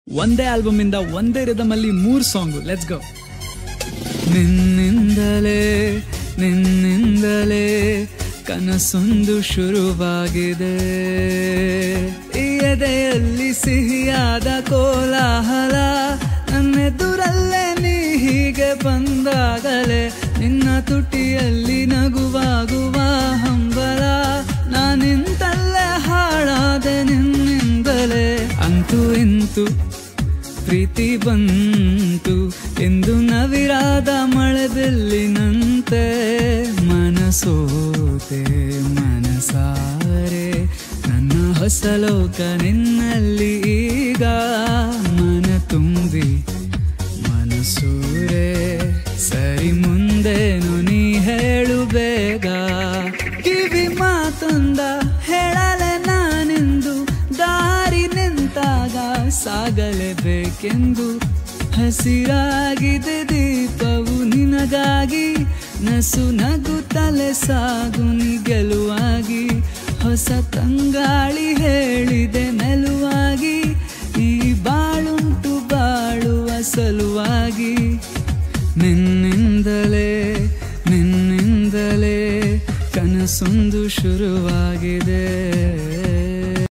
ಒಂದೇ ಆಲ್ಬಮ್ ಇಂದ ಒಂದೇ ರಿದಮ್ ಅಲ್ಲಿ 3 ಸಾಂಗ್. Let's go. ನಿನ್ನಿಂದಲೇ ನಿನ್ನಿಂದಲೇ ಕನಸೊಂದು ಶುರುವಾಗಿದೆ, ಈ ಎದೆಯಲ್ಲಿ ಸಿಹಿಯಾದ ಕೋಲಾಹಲ, ನನ್ನೆದುರಲ್ಲೇ ನೀ ಹೀಗೆ ಬಂದಾಗಲೇ ನಿನ್ನ ತುಟಿಯಲ್ಲಿ ನಗುವಾಗುವ ಹಂಬಲ, ನಾನಿಂತಲ್ಲೇ ಹಾಳಾದೆ ನಿನ್ನಿಂದಲೇ. ಅಂತೂ ಇಂತು ಪ್ರೀತಿ ಬಂತು ಎಂದು ನವಿರಾದ ಮಳೆಬಿಲ್ಲಿನಂತೆ, ಮನಸೋತೆ ಮನಸಾರೆ ನನ್ನ ಹೊಸ ಲೋಕ ನಿನ್ನಲ್ಲಿ ಈಗ, ಮನ ತುಂಬಿ ಮನಸೂರೆ ಸರಿ ಮುಂದೇನು ನೀ ಹೇಳು ಬೇಗ. ಕಿವಿ ಮಾತೊಂದ ಹೇಳಲೆ ನಾನೆಂದು ದಾರಿ ನಿಂತಾಗ ಸಾಗಲೇಬೇಕೆಂದು, ಹಸಿರಾಗಿದೆ ದೀಪವು ನಿನಗಾಗಿ, ನಸು ನಗುತ್ತಲೆ ಸಾಗು ನೀ ಗೆಲುವಾಗಿ, ಹೊಸ ತಂಗಾಳಿ ಹೇಳಿದೆ ಮೆಲುವಾಗಿ, ಈ ಬಾಳುಂಟು ಬಾಳುವ ಸಲುವಾಗಿ. ನಿನ್ನಿಂದಲೇ ನಿನ್ನಿಂದಲೇ ಕನಸೊಂದು ಶುರುವಾಗಿದೆ.